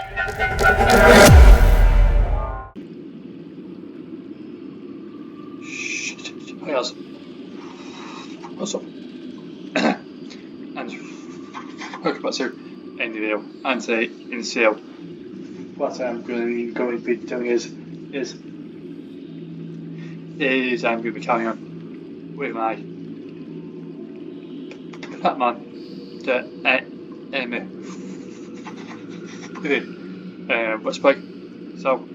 Hi guys, what's up? And welcome back to end video. And today in this video, what I'm going to be doing is I'm going to be carrying on with my Batman the enemy let's play. So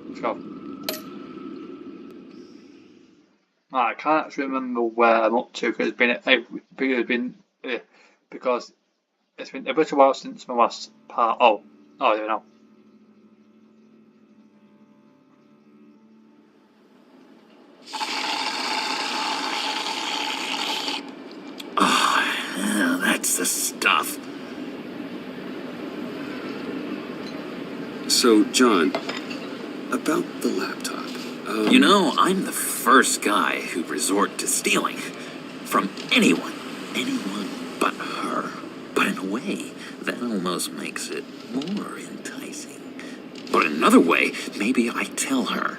let's go. I can't actually remember where I'm up to because it's been because it's been a bit of a while since my last part. Oh, I don't know. Oh, yeah, that's the stuff. So, John, about the laptop. You know, I'm the first guy who'd resort to stealing from anyone but her. But in a way, that almost makes it more enticing. But in another way, maybe I tell her,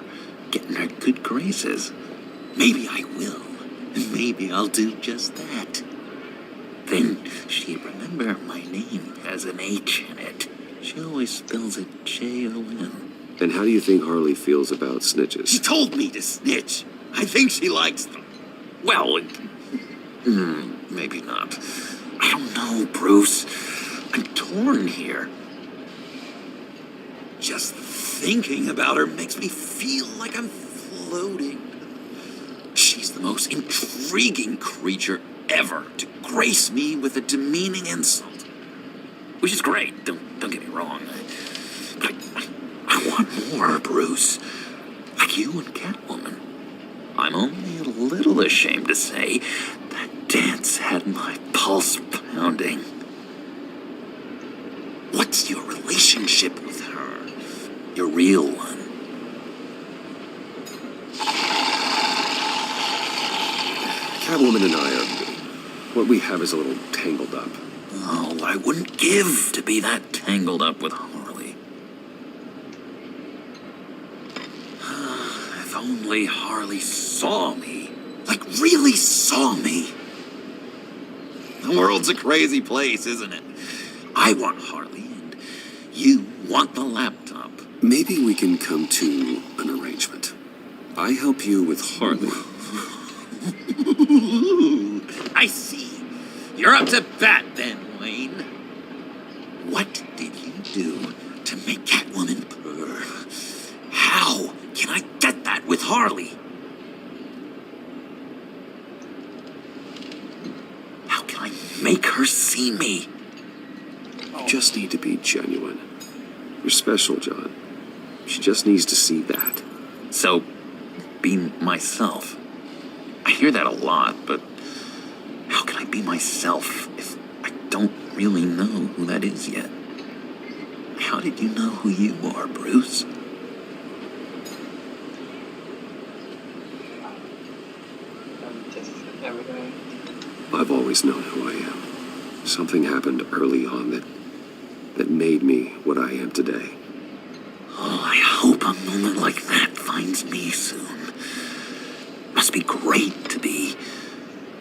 get in her good graces. Maybe I will. Maybe I'll do just that. Then she'd remember my name has an H in it. She always spells it Jon. And how do you think Harley feels about snitches? She told me to snitch. I think she likes them. Well, maybe not. I don't know, Bruce. I'm torn here. Just thinking about her makes me feel like I'm floating. She's the most intriguing creature ever to grace me with a demeaning insult. Which is great, don't get me wrong. But I want more, Bruce. Like you and Catwoman. I'm only a little ashamed to say that dance had my pulse pounding. What's your relationship with her? Your real one? Catwoman and I are... what we have is a little tangled up. Oh, I wouldn't give to be that tangled up with Harley. If only Harley saw me. Like, really saw me. The world's a crazy place, isn't it? I want Harley, and you want the laptop. Maybe we can come to an arrangement. I help you with Harley. I see. You're up to bat then, Wayne. What did you do to make Catwoman purr? How can I get that with Harley? How can I make her see me? You just need to be genuine. You're special, John. She just needs to see that. So, be myself. I hear that a lot, but how can I be myself if I don't really know who that is yet? How did you know who you are, Bruce? I've always known who I am. Something happened early on that made me what I am today. Oh, I hope a moment like that finds me soon. Must be great to be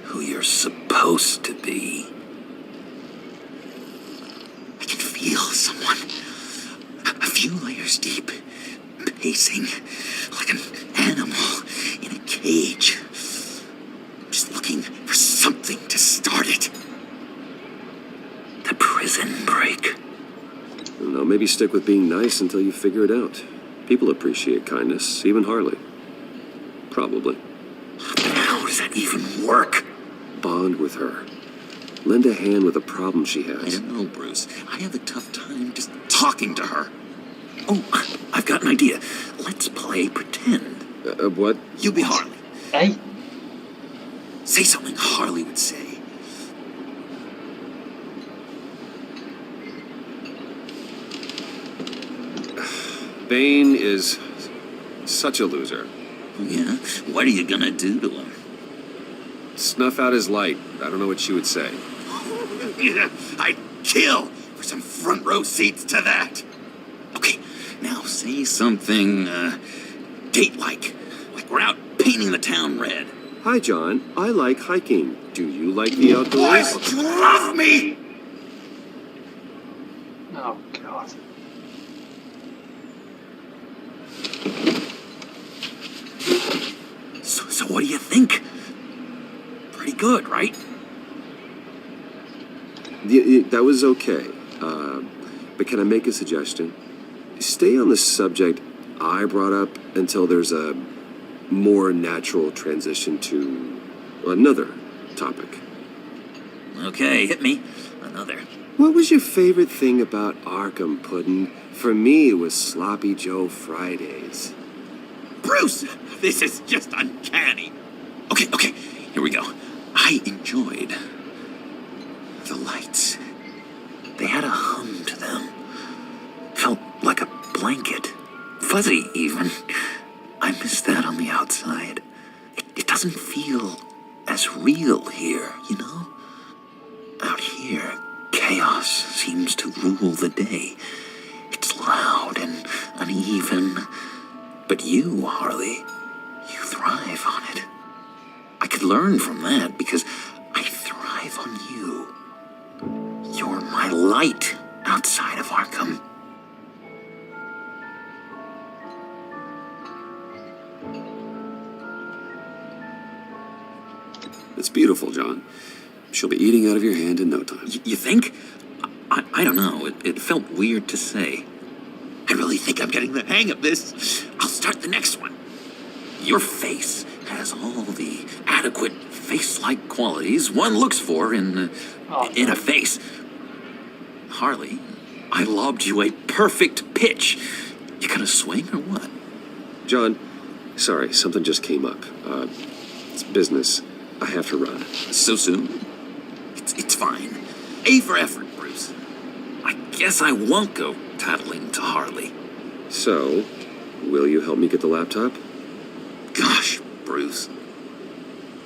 who you're supposed to be. I can feel someone a few layers deep, pacing like an animal in a cage. Just looking for something to start it. The prison break. I don't know, maybe stick with being nice until you figure it out. People appreciate kindness, even Harley. Probably. How does that even work? Bond with her. Lend a hand with a problem she has. I don't know, Bruce. I have a tough time just talking to her. Oh, I've got an idea. Let's play pretend. What? You be Harley. Hey? Say something Harley would say. Bane is such a loser. Yeah? What are you gonna do to him? Snuff out his light. I don't know what she would say. I'd kill for for some front row seats to that. Okay, now say something, date-like. Like we're out painting the town red. Hi, John. I like hiking. Do you like the outdoors? Boys, you love me! Oh, God. So what do you think? Pretty good, right? That was okay. But can I make a suggestion? Stay on the subject I brought up until there's a more natural transition to another topic. Okay, hit me. Another. What was your favorite thing about Arkham, Puddin'? For me, it was Sloppy Joe Fridays. Bruce, this is just uncanny. Okay, here we go. I enjoyed the lights. They had a hum to them. Felt like a blanket. Fuzzy, even. I miss that on the outside. It doesn't feel as real here, you know? Out here, chaos seems to rule the day. It's loud and uneven. But you, Harley, you thrive on it. I could learn from that because I thrive on you. You're my light outside of Arkham. It's beautiful, John. She'll be eating out of your hand in no time. You think? I don't know. It felt weird to say. I really think I'm getting the hang of this. I'll start the next one. Your face has all the adequate face-like qualities one looks for in a face. Harley, I lobbed you a perfect pitch. You gonna swing or what? John, sorry, something just came up. It's business. I have to run. So soon? It's fine. A for effort, Bruce. I guess I won't go tattling to Harley. So, will you help me get the laptop? Gosh, Bruce.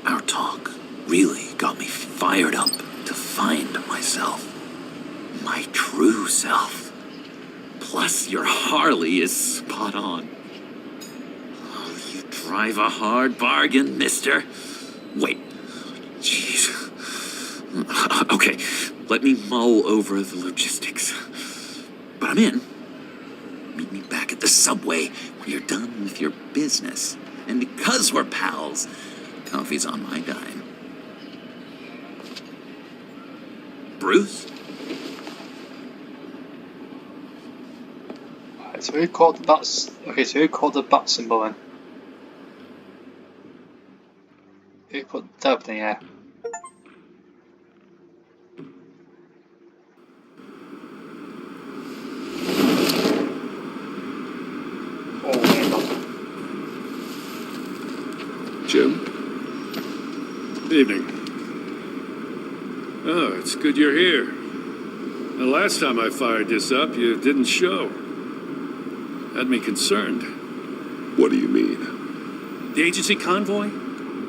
Our talk really got me fired up to find myself. My true self. Plus, your Harley is spot on. Oh, you drive a hard bargain, mister. Wait. Jeez. Okay, let me mull over the logistics. But I'm in. Meet me back at the subway when you're done with your business. And because we're pals, coffee's on my dime. Bruce? Right, so who caught the bats? Okay, so who caught the bat symbol then? Who put that up in the air? Oh, my God. Jim? Evening. Oh, it's good you're here. The last time I fired this up, you didn't show. Had me concerned. What do you mean? The agency convoy?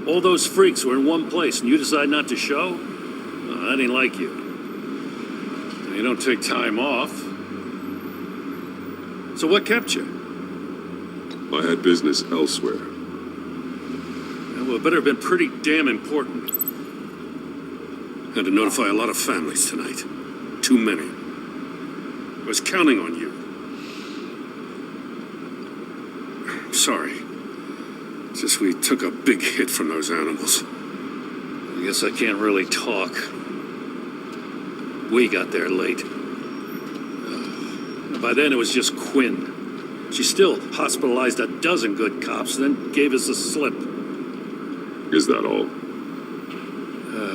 All those freaks were in one place and you decide not to show? Well, that ain't like you. You don't take time off. So what kept you? I had business elsewhere. Well, it better have been pretty damn important. Had to notify a lot of families tonight. Too many. I was counting on you. Sorry. It's just we took a big hit from those animals. I guess I can't really talk. We got there late. By then it was just Quinn. She still hospitalized a dozen good cops, then gave us the slip. Is that all?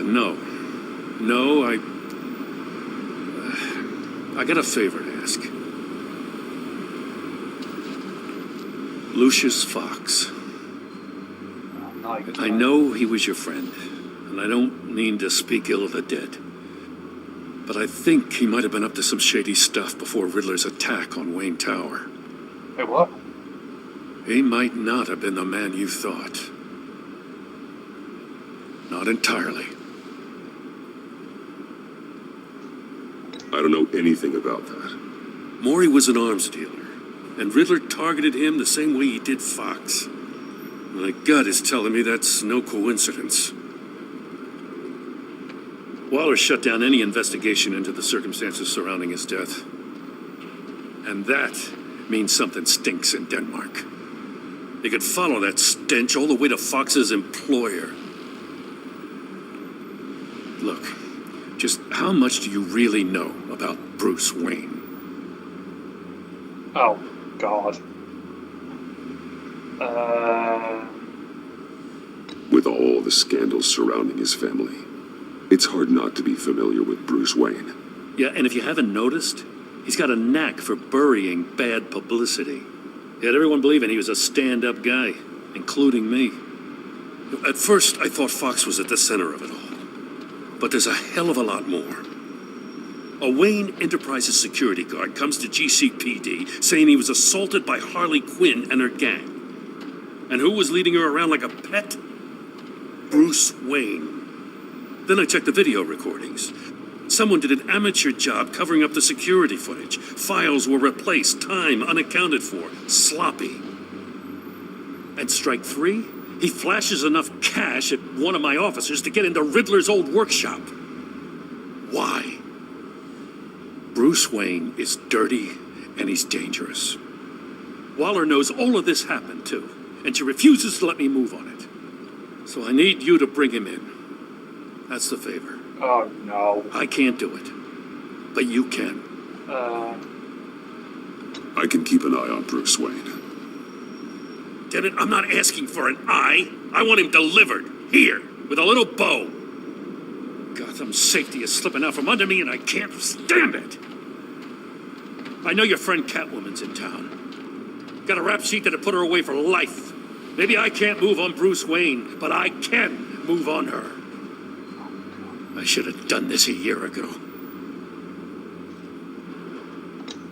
No. No, I got a favor to ask. Lucius Fox. I know he was your friend, and I don't mean to speak ill of the dead. But I think he might have been up to some shady stuff before Riddler's attack on Wayne Tower. Wait, what? He might not have been the man you thought. Not entirely. I don't know anything about that. Maury was an arms dealer, and Riddler targeted him the same way he did Fox. My gut is telling me that's no coincidence. Waller shut down any investigation into the circumstances surrounding his death. And that means something stinks in Denmark. They could follow that stench all the way to Fox's employer. Look, just how much do you really know about Bruce Wayne? Oh, God. With all the scandals surrounding his family, it's hard not to be familiar with Bruce Wayne. Yeah, and if you haven't noticed, he's got a knack for burying bad publicity. He had everyone believing he was a stand-up guy, including me. At first, I thought Fox was at the center of it all. But there's a hell of a lot more. A Wayne Enterprises security guard comes to GCPD saying he was assaulted by Harley Quinn and her gang. And who was leading her around like a pet? Bruce Wayne. Then I checked the video recordings. Someone did an amateur job covering up the security footage. Files were replaced, time unaccounted for, sloppy. And strike three, he flashes enough cash at one of my officers to get into Riddler's old workshop. Why? Bruce Wayne is dirty and he's dangerous. Waller knows all of this happened too, and she refuses to let me move on it. So I need you to bring him in. That's the favor. Oh, no. I can't do it, but you can. I can keep an eye on Bruce Wayne. Damn it, I'm not asking for an eye. I want him delivered, here, with a little bow. Gotham's safety is slipping out from under me and I can't stand it. I know your friend Catwoman's in town. Got a rap sheet that'll put her away for life. Maybe I can't move on Bruce Wayne, but I can move on her. I should have done this a year ago.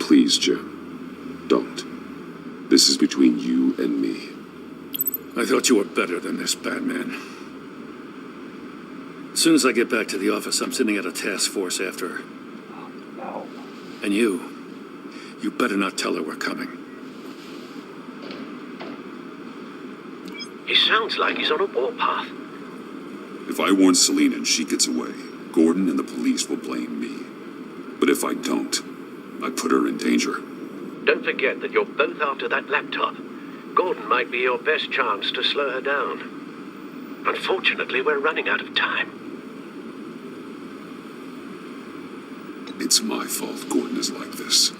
Please, Jim, don't. This is between you and me. I thought you were better than this, Batman. As soon as I get back to the office, I'm sending out a task force after her. No. And you better not tell her we're coming. He sounds like he's on a warpath. If I warn Selina and she gets away, Gordon and the police will blame me. But if I don't, I put her in danger. Don't forget that you're both after that laptop. Gordon might be your best chance to slow her down. Unfortunately, we're running out of time. It's my fault Gordon is like this.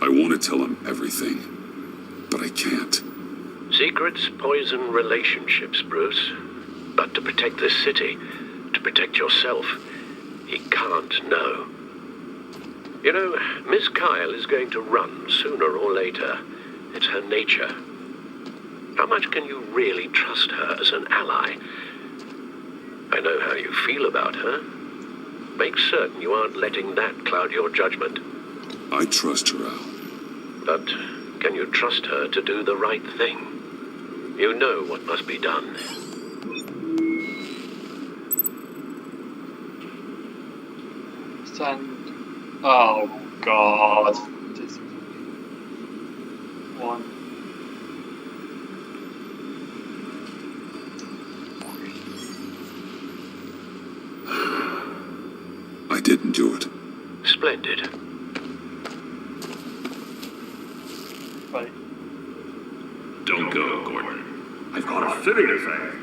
I want to tell him everything, but I can't. Secrets poison relationships, Bruce. But to protect this city, to protect yourself, he can't know. You know, Miss Kyle is going to run sooner or later. It's her nature. How much can you really trust her as an ally? I know how you feel about her. Make certain you aren't letting that cloud your judgment. I trust her, Al. But can you trust her to do the right thing? You know what must be done. Stand. Oh, God. Just one. I didn't do it. Splendid. Right. Don't go, Gordon. I've got a city to save.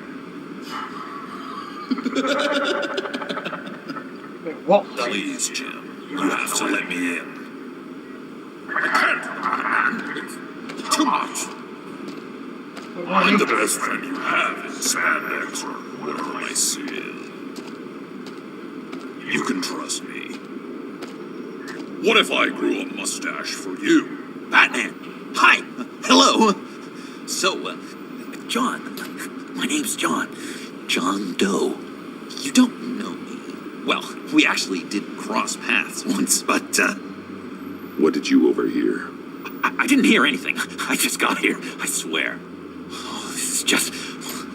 Wait, what? Please, Jim, you have to let me in. I can't. It's too much. I'm the best friend you have in spandex or whatever my suit is. You can trust me. What if I grew a mustache for you? Batman! Hi! Hello! So, John. My name's John. John Doe. You don't know me. Well, we actually did cross paths once, but, What did you overhear? I didn't hear anything. I just got here, I swear. Oh, this is just...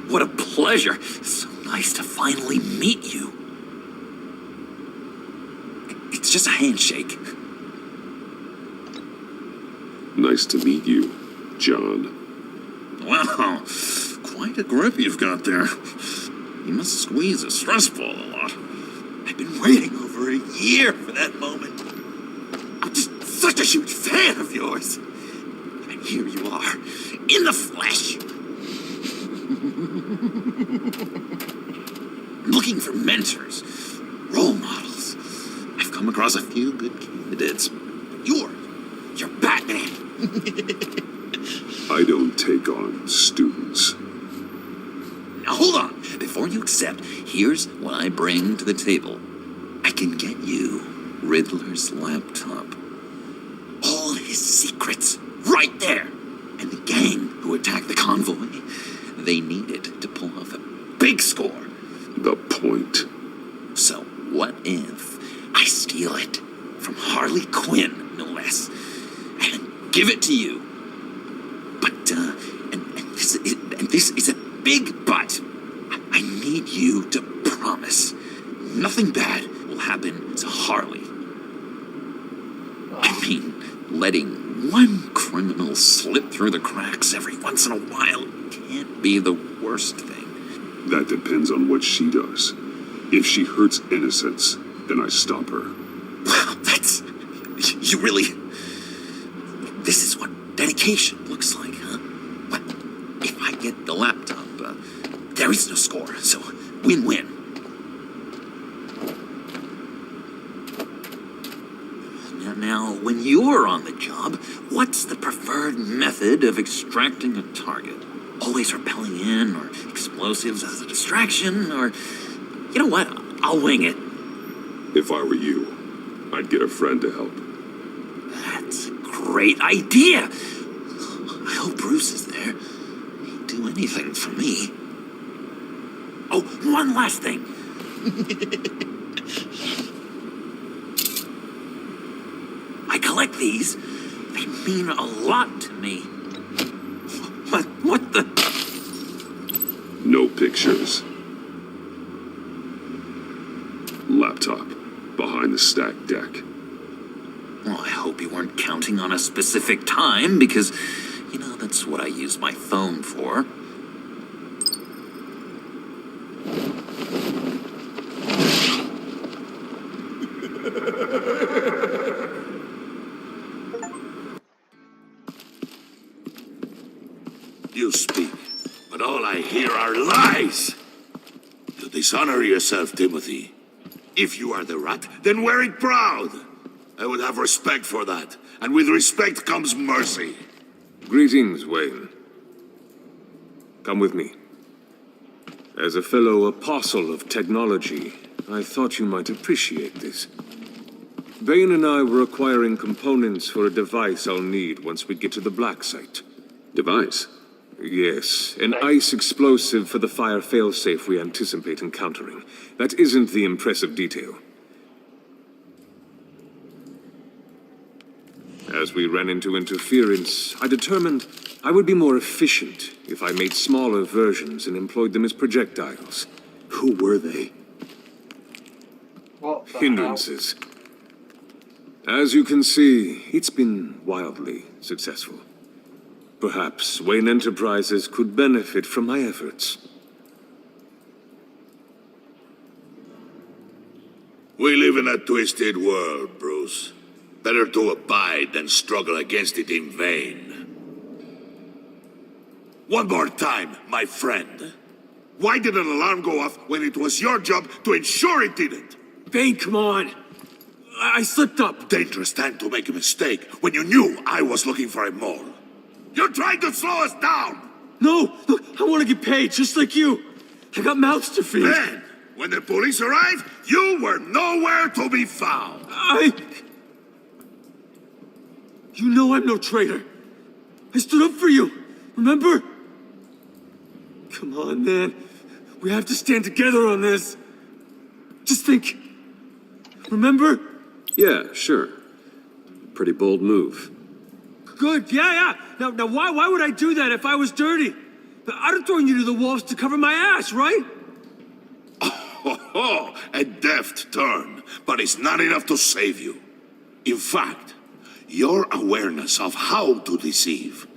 What a pleasure. So nice to finally meet you. It's just a handshake. Nice to meet you, John. Wow, quite a grip you've got there. You must squeeze a stress ball a lot. I've been waiting over a year for that moment. I'm just such a huge fan of yours. And here you are, in the flesh. Looking for mentors, role models. I've come across a few good candidates. You're Batman. I don't take on students. Now hold on. Before you accept, here's what I bring to the table. I can get you Riddler's laptop. All his secrets, right there. And the gang who attacked the convoy, they need it to pull off a big score. The point. So what if I steal it from Harley Quinn, no less, and give it to you? But this is a big but. I need you to promise nothing bad will happen to Harley. I mean, letting one criminal slip through the cracks every once in a while can't be the worst thing. That depends on what she does. If she hurts innocents, then I stop her. Wow, you really... This is what dedication looks like, huh? But if I get the laptop, there is no score, so win-win. Now, when you're on the job, what's the preferred method of extracting a target? Always rappelling in, or explosives as a distraction, or... You know what? I'll wing it. If I were you, I'd get a friend to help. That's a great idea. I hope Bruce is there. He'd do anything for me. Oh, one last thing. I collect these. They mean a lot to me. What the... No pictures. Laptop. Behind the stacked deck. Well, I hope you weren't counting on a specific time, because, you know, that's what I use my phone for. You speak, but all I hear are lies. You dishonor yourself, Timothy. If you are the Rat, then wear it proud. I would have respect for that, and with respect comes mercy. Greetings, Wayne. Come with me. As a fellow apostle of technology, I thought you might appreciate this. Bane and I were acquiring components for a device I'll need once we get to the Black Site. Device? Yes, an ice explosive for the fire failsafe we anticipate encountering. That isn't the impressive detail. As we ran into interference, I determined I would be more efficient if I made smaller versions and employed them as projectiles. Who were they? What the Hindrances. As you can see, it's been wildly successful. Perhaps Wayne Enterprises could benefit from my efforts. We live in a twisted world, Bruce. Better to abide than struggle against it in vain. One more time, my friend. Why did an alarm go off when it was your job to ensure it didn't? Bane, come on! I slipped up. Dangerous time to make a mistake when you knew I was looking for a mole. You're trying to slow us down! No! Look, I want to get paid, just like you. I got mouths to feed. Then, when the police arrived, you were nowhere to be found. You know I'm no traitor. I stood up for you, remember? Come on, man. We have to stand together on this. Just think. Remember? Yeah, sure. Pretty bold move. Good, yeah. Now why would I do that if I was dirty? I'd have thrown you to the wolves to cover my ass, right? A deft turn, but it's not enough to save you. In fact, Your awareness of how to deceive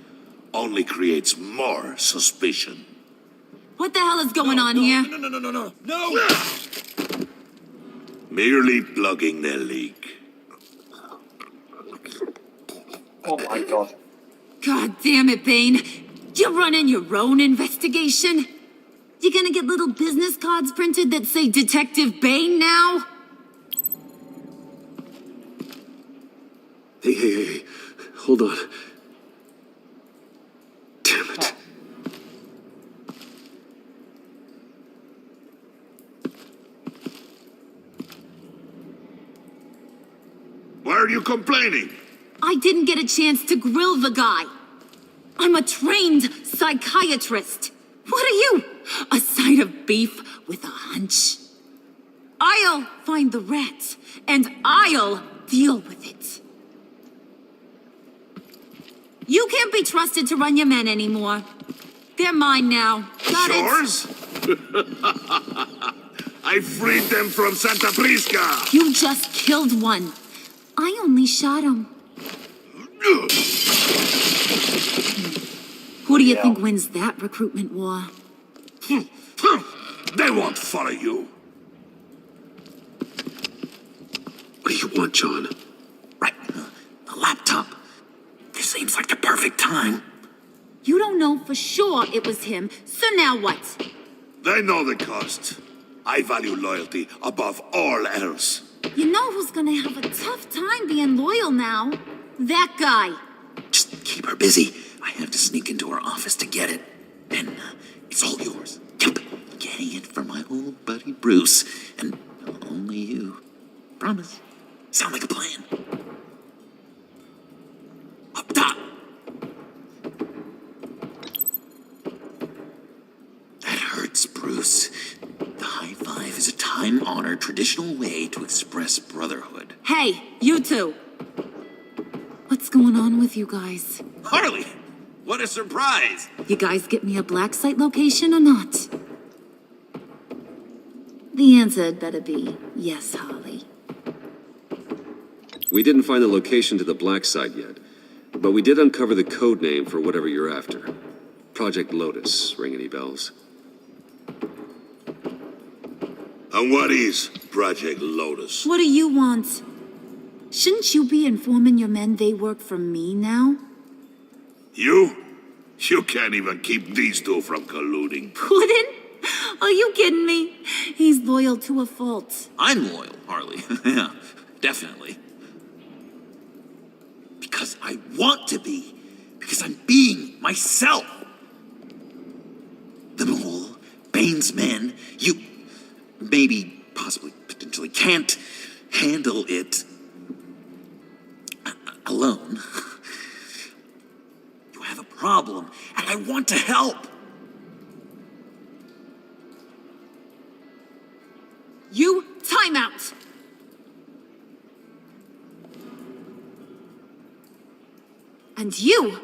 only creates more suspicion. What the hell is going on here? No! Merely plugging the leak. Oh my god. God damn it, Bane. You're running your own investigation? You gonna get little business cards printed that say Detective Bane now? Hey. Hold on. Damn it. Why are you complaining? I didn't get a chance to grill the guy. I'm a trained psychiatrist. What are you? A side of beef with a hunch? I'll find the rat, and I'll deal with it. You can't be trusted to run your men anymore. They're mine now. Got it? Yours? I freed them from Santa Prisca! You just killed one. I only shot him. Who do you think wins that recruitment war? They won't follow you. What do you want, John? Right, the laptop. This seems like the perfect time. You don't know for sure it was him, so now what? They know the cost. I value loyalty above all else. You know who's gonna have a tough time being loyal now? That guy. Just keep her busy. I have to sneak into her office to get it. Then it's all yours. Yep, getting it for my old buddy Bruce, and only you. Promise. Sound like a plan. Up top. That hurts, Bruce. The high five is a time-honored traditional way to express brotherhood. Hey, you two. What's going on with you guys? Harley, what a surprise! You guys get me a black site location or not? The answer had better be yes, Harley. We didn't find the location to the black site yet, but we did uncover the code name for whatever you're after. Project Lotus. Ring any bells? And what is Project Lotus? What do you want? Shouldn't you be informing your men they work for me now? You? You can't even keep these two from colluding. Puddin'? Are you kidding me? He's loyal to a fault. I'm loyal, Harley. Yeah, definitely. Because I want to be. Because I'm being myself. The mole, Bane's men, you maybe, possibly, potentially can't handle it alone. You have a problem, and I want to help. You, time out! And you,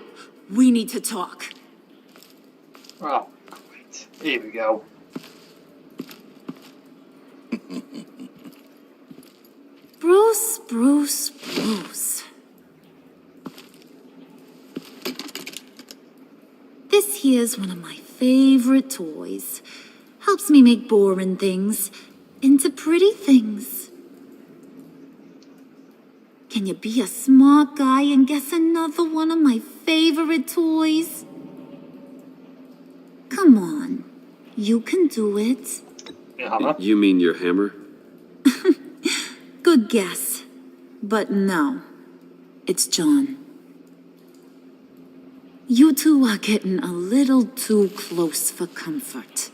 we need to talk. Oh, great. Here we go. Bruce. This here's one of my favorite toys. Helps me make boring things into pretty things. Can you be a smart guy and guess another one of my favorite toys? Come on, you can do it. Hammer. You mean your hammer? Good guess. But no, it's John. You two are getting a little too close for comfort.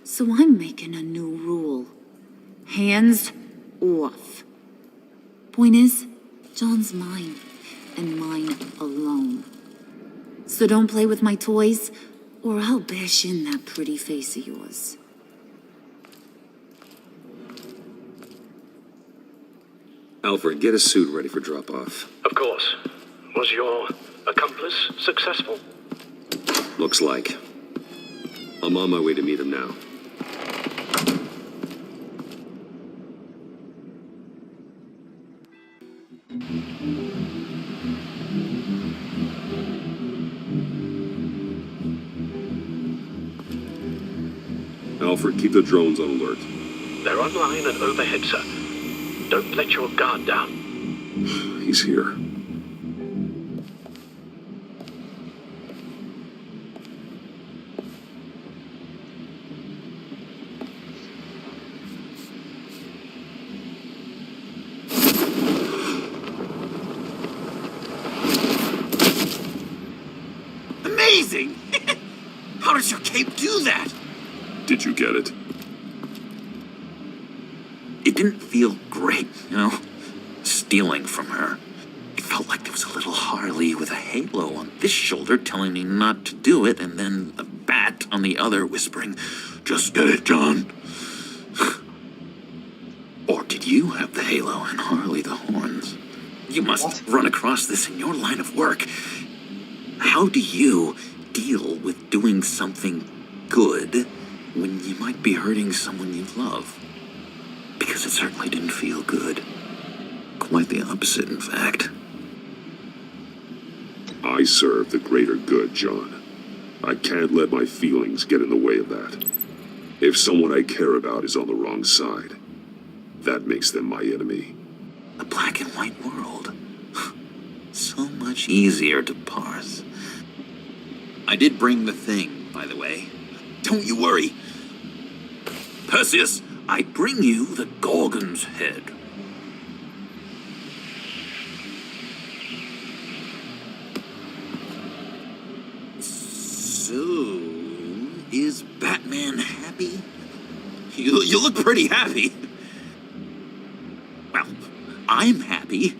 So I'm making a new rule. Hands off. Point is, John's mine, and mine alone. So don't play with my toys, or I'll bash in that pretty face of yours. Alfred, get a suit ready for drop-off. Of course. Was your accomplice successful? Looks like. I'm on my way to meet him now. Alfred, keep the drones on alert. They're online and overhead, sir. Don't let your guard down. He's here. Amazing! How does your cape do that? Did you get it? It didn't feel great, you know? Stealing from her. It felt like there was a little Harley with a halo on this shoulder telling me not to do it, and then a bat on the other whispering, "Just get it, John." Or did you have the halo and Harley the horns? You must run across this in your line of work. How do you deal with doing something good when you might be hurting someone you love? Because it certainly didn't feel good. Quite the opposite, in fact. I serve the greater good, John. I can't let my feelings get in the way of that. If someone I care about is on the wrong side, that makes them my enemy. A black and white world. So much easier to parse. I did bring the thing, by the way. Don't you worry. Perseus, I bring you the Gorgon's head. So, is Batman happy? You look pretty happy. Well, I'm happy.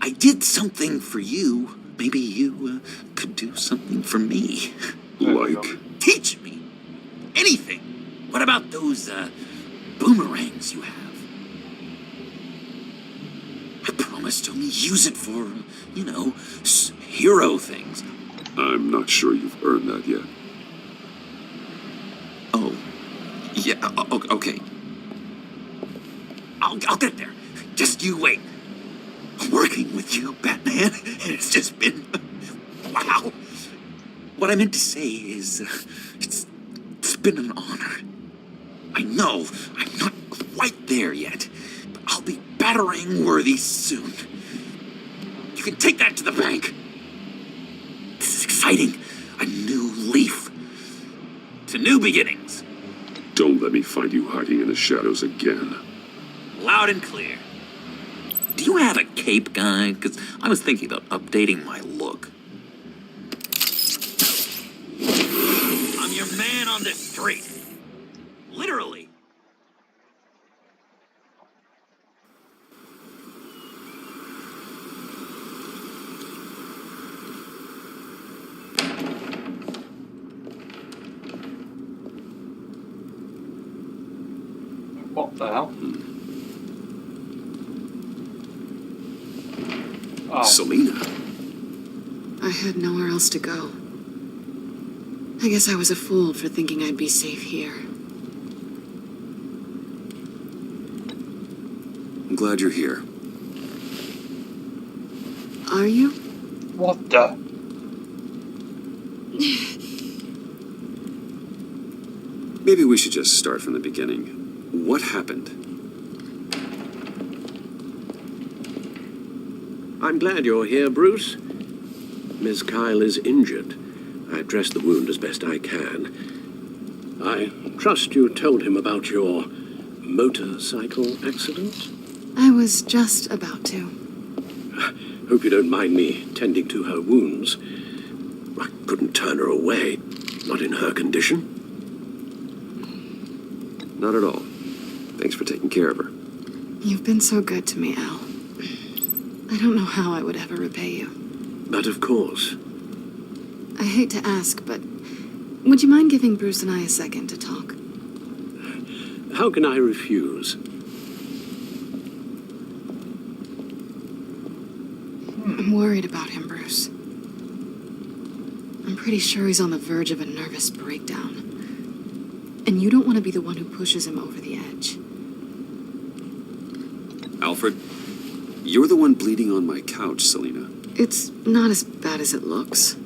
I did something for you. Maybe you could do something for me. Like? Teach me. Anything. What about those boomerangs you have? I promised to only use it for, you know, hero things. I'm not sure you've earned that yet. Oh. Yeah, okay. I'll get there. Just you wait. Working with you, Batman, it's just been... wow. What I meant to say is, it's been an honor. I know I'm not quite there yet, but I'll be battering worthy soon. You can take that to the bank. This is exciting. A new leaf. To new beginnings. Don't let me find you hiding in the shadows again. Loud and clear. Do you have a cape, guy? Because I was thinking about updating my look. I'm your man on the street. Literally. What the hell? Oh. Selina. I had nowhere else to go. I guess I was a fool for thinking I'd be safe here. I'm glad you're here. Are you? What the? Maybe we should just start from the beginning. What happened? I'm glad you're here, Bruce. Miss Kyle is injured. I've dressed the wound as best I can. I trust you told him about your motorcycle accident? I was just about to. Hope you don't mind me tending to her wounds. I couldn't turn her away, not in her condition. Not at all. Thanks for taking care of her. You've been so good to me, Al. I don't know how I would ever repay you. But of course. I hate to ask, but would you mind giving Bruce and I a second to talk? How can I refuse? I'm worried about him, Bruce. I'm pretty sure he's on the verge of a nervous breakdown. And you don't want to be the one who pushes him over the edge. Alfred, You're the one bleeding on my couch, Selena. It's not as bad as it looks.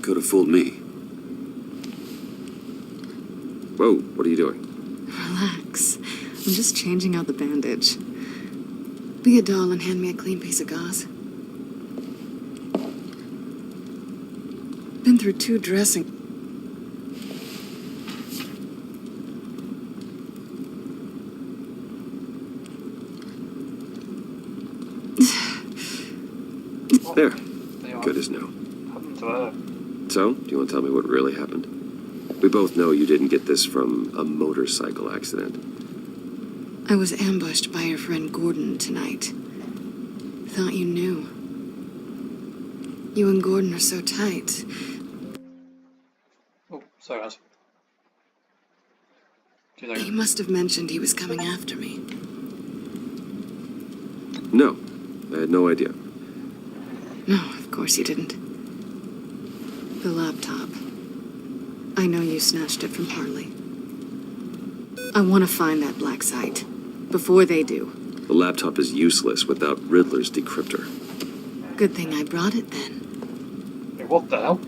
Could have fooled me. Whoa, what are you doing? Relax. I'm just changing out the bandage. Be a doll and hand me a clean piece of gauze. Been through 2 dressing. There. There you are. Good as new. Happened to her. So, do you want to tell me what really happened? We both know you didn't get this from a motorcycle accident. I was ambushed by your friend Gordon tonight. Thought you knew. You and Gordon are so tight. Oh, sorry, guys. He must have mentioned he was coming after me. No, I had no idea. No, of course you didn't. The laptop. I know you snatched it from Harley. I want to find that black site. Before they do. The laptop is useless without Riddler's decryptor. Good thing I brought it then. Hey, what the hell?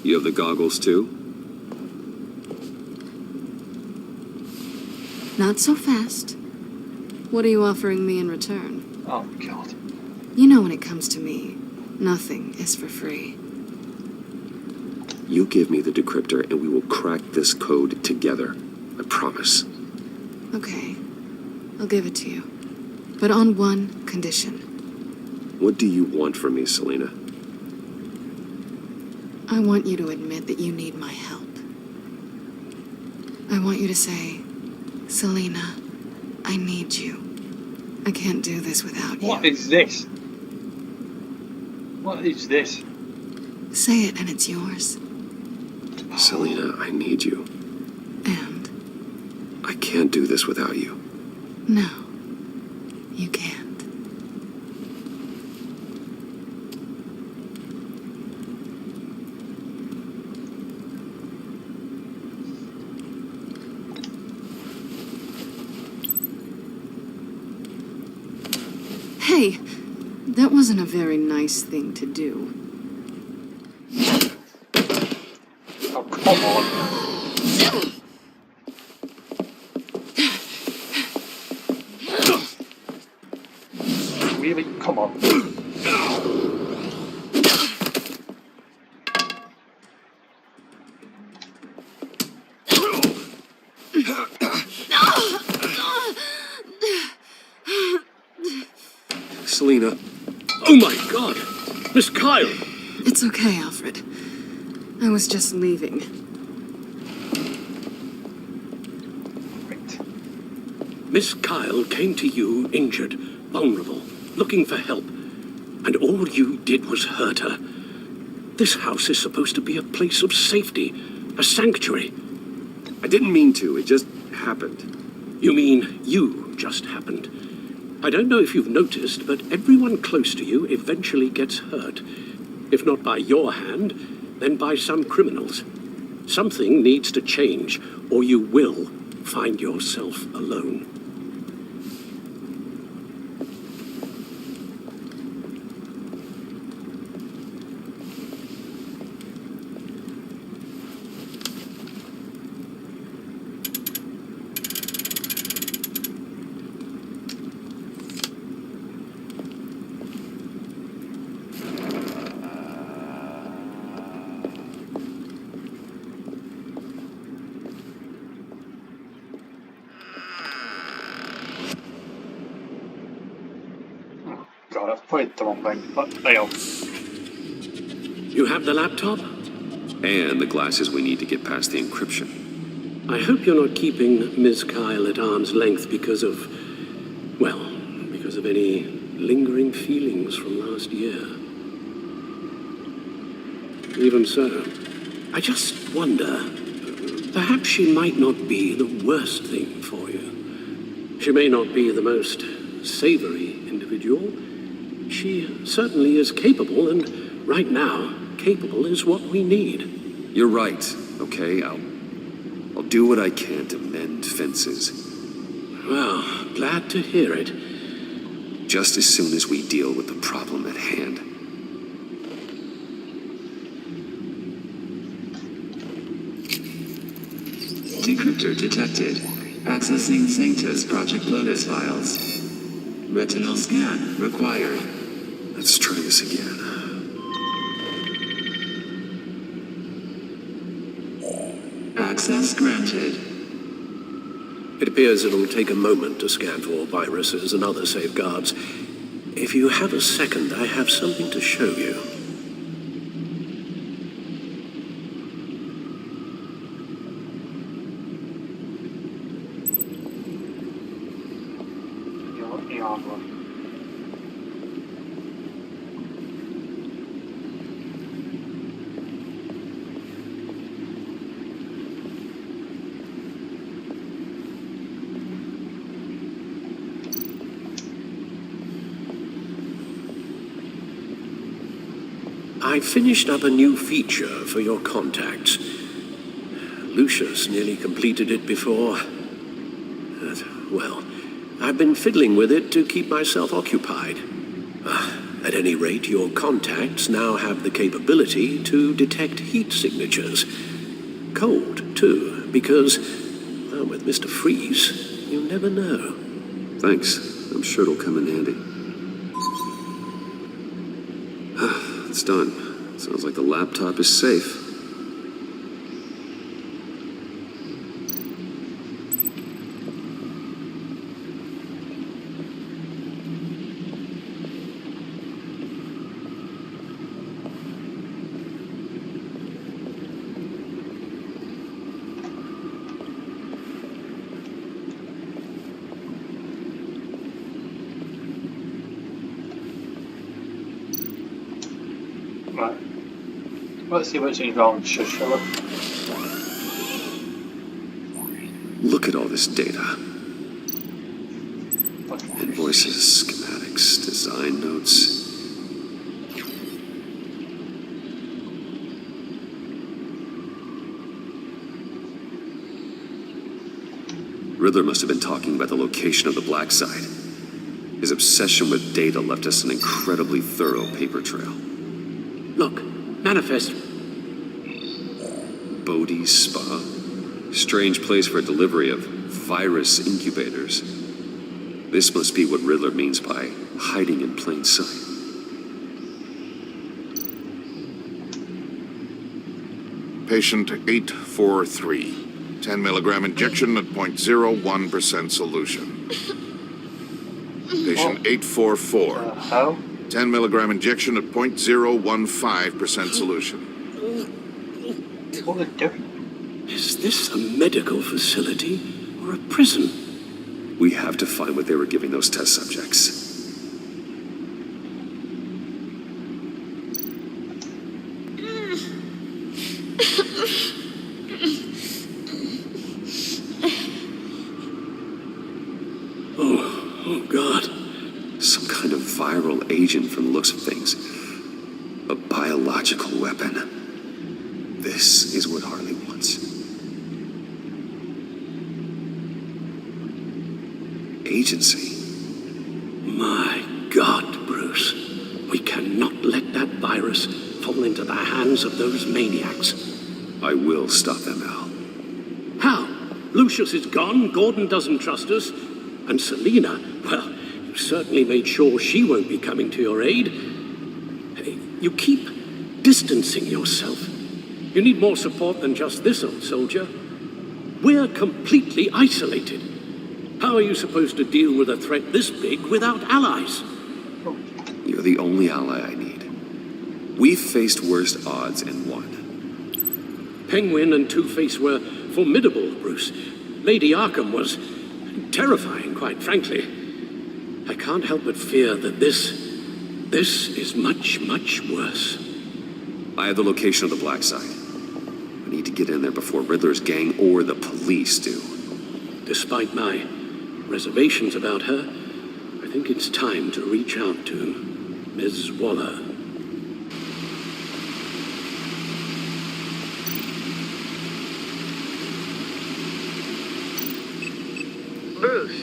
You have the goggles too? Not so fast. What are you offering me in return? Oh, God. You know when it comes to me, nothing is for free. You give me the decryptor and we will crack this code together. I promise. Okay. I'll give it to you. But on one condition. What do you want from me, Selena? I want you to admit that you need my help. I want you to say, Selena, I need you. I can't do this without you. What is this? What is this? Say it and it's yours. Selena, I need you. And? I can't do this without you. No, you can't. Hey, that wasn't a very nice thing to do. Oh, come on. Really? Come on. Selena. Oh my God! Miss Kyle! It's okay, Alfred. I was just leaving. Right. Miss Kyle came to you injured, vulnerable, looking for help. And all you did was hurt her. This house is supposed to be a place of safety, a sanctuary. I didn't mean to, it just happened. You mean you just happened? I don't know if you've noticed, but everyone close to you eventually gets hurt. If not by your hand, then by some criminals. Something needs to change, or you will find yourself alone. God, I've played the wrong thing, but there you go. You have the laptop? And the glasses we need to get past the encryption. I hope you're not keeping Miss Kyle at arm's length because of, well, because of any lingering feelings from last year. Even so, I just wonder, perhaps she might not be the worst thing for you. She may not be the most savory individual. She certainly is capable, and right now, capable is what we need. You're right, okay? I'll do what I can to mend fences. Well, glad to hear it. just as soon as we deal with the problem at hand. Decryptor detected. Accessing Sanctus Project Lotus files. Retinal scan required. Let's try this again. Access granted. It appears it'll take a moment to scan for viruses and other safeguards. If you have a second, I have something to show you. I finished up a new feature for your contacts. Lucius nearly completed it before. Well, I've been fiddling with it to keep myself occupied. At any rate, your contacts now have the capability to detect heat signatures. Cold, too, because, well, with Mr. Freeze, you never know. Thanks. I'm sure it'll come in handy. It's done. Sounds like the laptop is safe. Right. Let's see what's wrong, shall we? Look at all this data. Invoices, schematics, design notes. Riddler must have been talking about the location of the Black Site. His obsession with data left us an incredibly thorough paper trail. Look, manifest. Bodhi's Spa? Strange place for delivery of virus incubators. This must be what Riddler means by hiding in plain sight. Patient 843. 10 milligram injection at 0.01% solution. Patient 844. How? 10 milligram injection at 0.015% solution. What are they doing? Is this a medical facility or a prison? We have to find what they were giving those test subjects. Oh, God. Some kind of viral agent from the looks of things. A biological weapon. This is what Harley wants. Agency. My God, Bruce. We cannot let that virus fall into the hands of those maniacs. I will stop them, Al. How? Lucius is gone, Gordon doesn't trust us, and Selina, well, you certainly made sure she won't be coming to your aid. You keep distancing yourself. You need more support than just this old soldier. We're completely isolated. How are you supposed to deal with a threat this big without allies? You're the only ally I need. We've faced worse odds and won. Penguin and Two-Face were formidable, Bruce. Lady Arkham was terrifying, quite frankly. I can't help but fear that this is much, much worse. I have the location of the Black Site. I need to get in there before Riddler's gang or the police do. Despite my reservations about her, I think it's time to reach out to Ms. Waller. Bruce,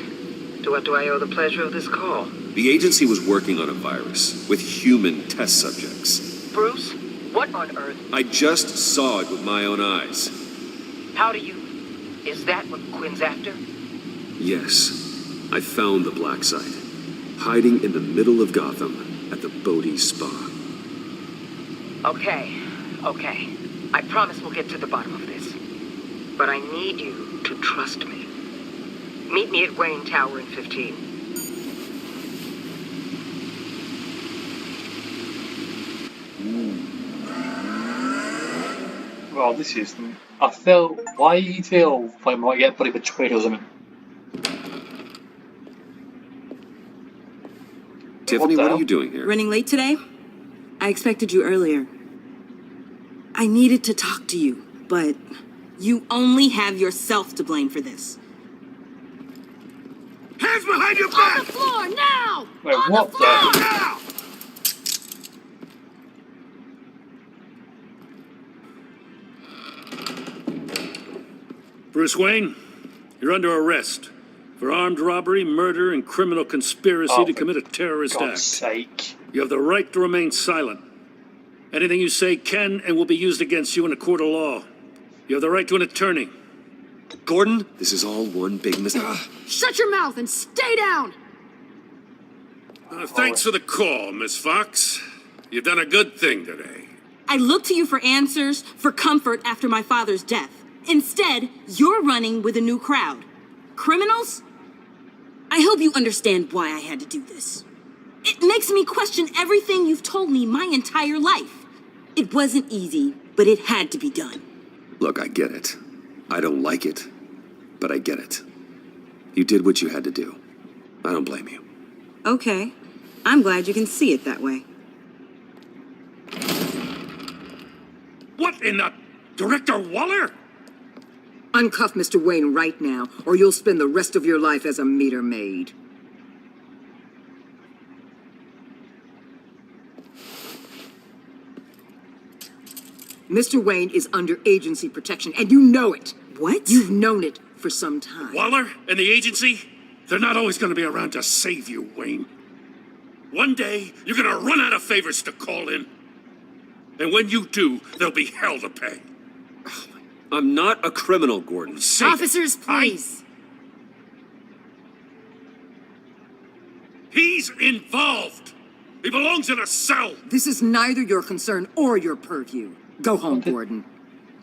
to what do I owe the pleasure of this call? The agency was working on a virus with human test subjects. Bruce, what on earth? I just saw it with my own eyes. How do you... Is that what Quinn's after? Yes, I found the black site, hiding in the middle of Gotham at the Bodhi Spa. Okay. I promise we'll get to the bottom of this. But I need you to trust me. Meet me at Wayne Tower in 15. Well, this is... I feel... Why do you feel like I might get bloody betrayed or something? Tiffany, what are you doing here? Running late today? I expected you earlier. I needed to talk to you, but you only have yourself to blame for this. Hands behind your back! On the floor, now! Wait, on what the floor! Now! Bruce Wayne, you're under arrest for armed robbery, murder, and criminal conspiracy to commit a terrorist God's act. sake. You have the right to remain silent. Anything you say can and will be used against you in a court of law. You have the right to an attorney. Gordon, this is all one big mistake. Shut your mouth and stay down! Thanks for the call, Miss Fox. You've done a good thing today. I looked to you for answers, for comfort after my father's death. Instead, you're running with a new crowd. Criminals? I hope you understand why I had to do this. It makes me question everything you've told me my entire life. It wasn't easy, but it had to be done. Look, I get it. I don't like it, but I get it. You did what you had to do. I don't blame you. Okay. I'm glad you can see it that way. What in the... Director Waller? Uncuff Mr. Wayne right now, or you'll spend the rest of your life as a meter maid. Mr. Wayne is under agency protection, and you know it. What? You've known it for some time. Waller and the agency? They're not always going to be around to save you, Wayne. One day, you're going to run out of favors to call in. And when you do, there'll be hell to pay. I'm not a criminal, Gordon. Officers, please. He's involved. He belongs in a cell. This is neither your concern or your purview. Go home, Gordon.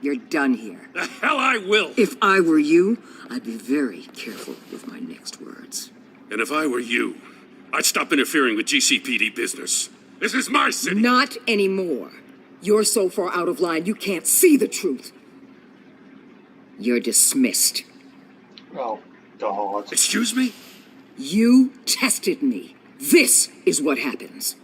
You're done here. The hell I will. If I were you, I'd be very careful with my next words. And if I were you, I'd stop interfering with GCPD business. This is my city. Not anymore. You're so far out of line, you can't see the truth. You're dismissed. Oh, God. Excuse me? You tested me. This is what happens.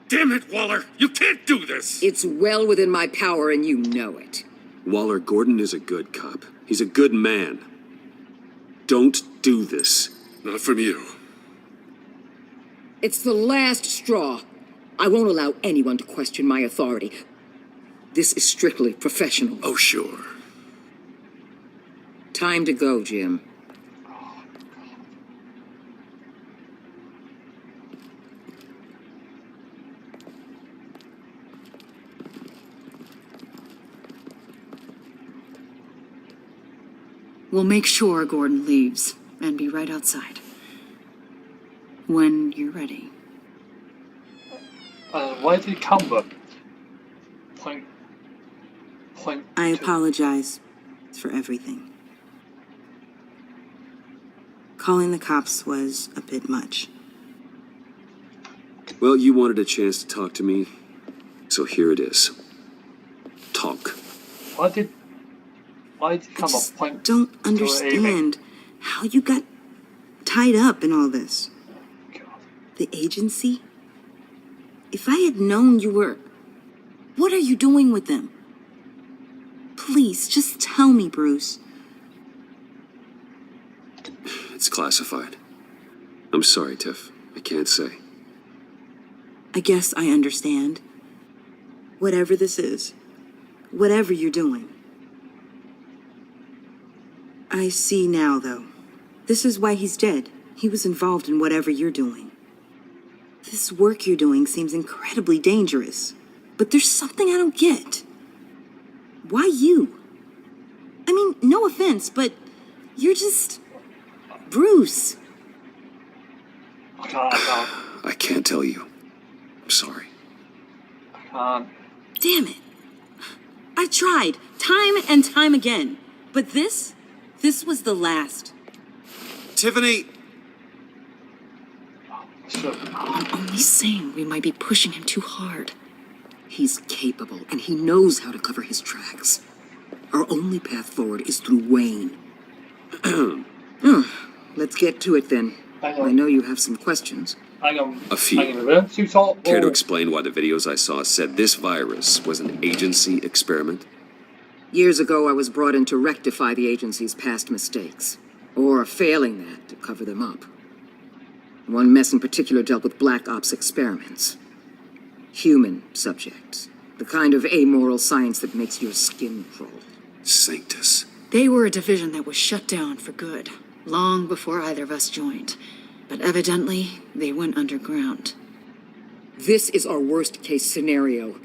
Damn it, Waller! You can't do this! It's well within my power, and you know it. Waller, Gordon is a good cop. He's a good man. Don't do this. Not from you. It's the last straw. I won't allow anyone to question my authority. This is strictly professional. Oh, sure. Time to go, Jim. We'll make sure Gordon leaves and be right outside. When you're ready. Why did Cumber point I apologize for everything. Calling the cops was a bit much. Well, you wanted a chance to talk to me, so here it is. Talk. Why did Cumber point? Don't to Amy? understand how you got tied up in all this. The agency? If I had known you were... What are you doing with them? Please, just tell me, Bruce. It's classified. I'm sorry, Tiff. I can't say. I guess I understand. Whatever this is, whatever you're doing. I see now, though. This is why he's dead. He was involved in whatever you're doing. This work you're doing seems incredibly dangerous. But there's something I don't get. Why you? I mean, no offense, but you're just... Bruce. I can't tell you. I'm sorry. I can't. Damn it. I tried, time and time again. But this was the last. Tiffany! I'm only saying we might be pushing him too hard. He's capable, and he knows how to cover his tracks. Our only path forward is through Wayne. Let's get to it then. I know you have some questions. A few. Care to explain why the videos I saw said this virus was an agency experiment? Years ago, I was brought in to rectify the agency's past mistakes. Or failing that, to cover them up. One mess in particular dealt with Black Ops experiments. Human subjects. The kind of amoral science that makes your skin crawl. Sanctus. They were a division that was shut down for good, long before either of us joined. But evidently, they went underground. This is our worst-case scenario.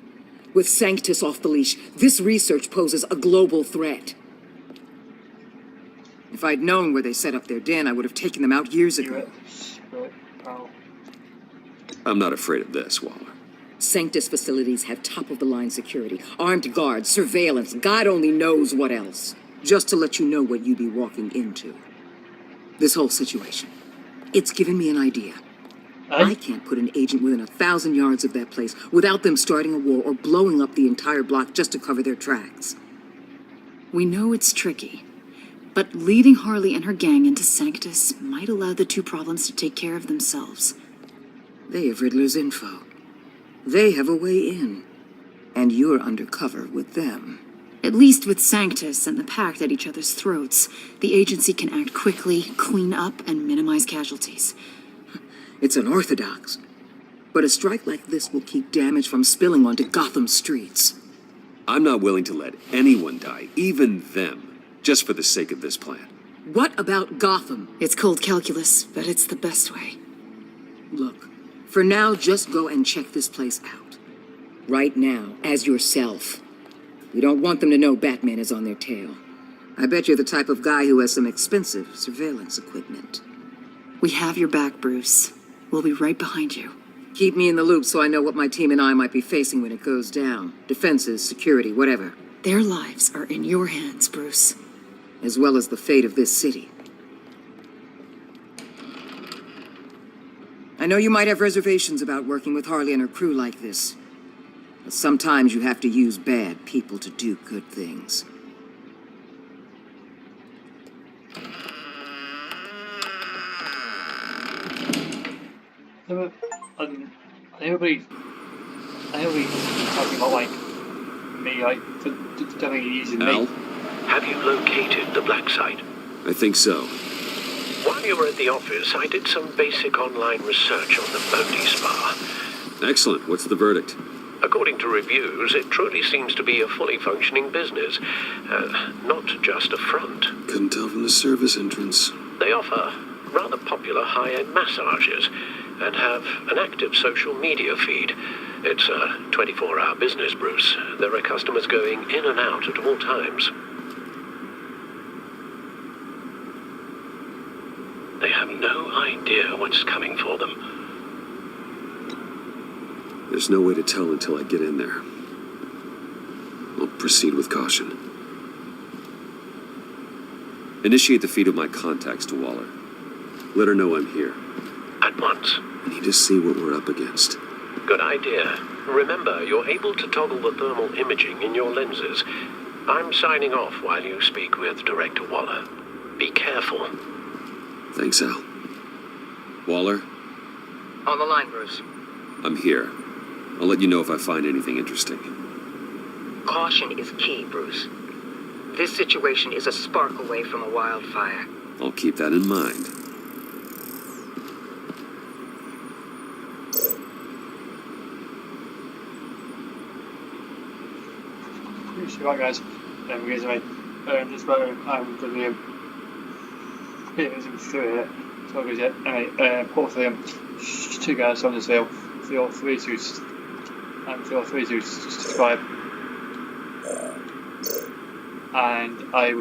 With Sanctus off the leash, this research poses a global threat. If I'd known where they set up their den, I would have taken them out years ago. I'm not afraid of this, Waller. Sanctus facilities have top-of-the-line security, armed guards, surveillance, God only knows what else. Just to let you know what you'd be walking into. This whole situation. It's given me an idea. I can't put an agent within 1,000 yards of that place without them starting a war or blowing up the entire block just to cover their tracks. We know it's tricky, but leading Harley and her gang into Sanctus might allow the two problems to take care of themselves. They have Riddler's info. They have a way in. And you're undercover with them. At least with Sanctus and the Pact at each other's throats, the agency can act quickly, clean up, and minimize casualties. It's unorthodox. But a strike like this will keep damage from spilling onto Gotham streets. I'm not willing to let anyone die, even them, just for the sake of this plan. What about Gotham? It's cold calculus, but it's the best way. Look, for now, just go and check this place out. Right now, as yourself. We don't want them to know Batman is on their tail. I bet you're the type of guy who has some expensive surveillance equipment. We have your back, Bruce. We'll be right behind you. Keep me in the loop so I know what my team and I might be facing when it goes down. Defenses, security, whatever. Their lives are in your hands, Bruce. As well as the fate of this city. I know you might have reservations about working with Harley and her crew like this. But sometimes you have to use bad people to do good things. Everybody talking about like me, like definitely using me. Have you located the black site? I think so. While you were at the office, I did some basic online research on the Bodhi Spa. Excellent. What's the verdict? According to reviews, it truly seems to be a fully functioning business, not just a front. Couldn't tell from the service entrance. They offer rather popular high-end massages and have an active social media feed. It's a 24-hour business, Bruce. There are customers going in and out at all times. They have no idea what's coming for them. There's no way to tell until I get in there. I'll proceed with caution. Initiate the feed of my contacts to Waller. Let her know I'm here. At once. I need to see what we're up against. Good idea. Remember, you're able to toggle the thermal imaging in your lenses. I'm signing off while you speak with Director Waller. Be careful. Thanks, Al. Waller? On the line, Bruce. I'm here. I'll let you know if I find anything interesting. Caution is key, Bruce. This situation is a spark away from a wildfire. I'll keep that in mind. Right, guys. Just about I'm going to be through it. progress yet. Anyway, hopefully, 2 guys on this video. Feel free to subscribe. And I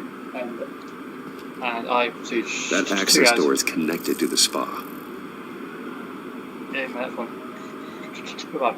see That access door is connected to the spa. in the next one. Goodbye.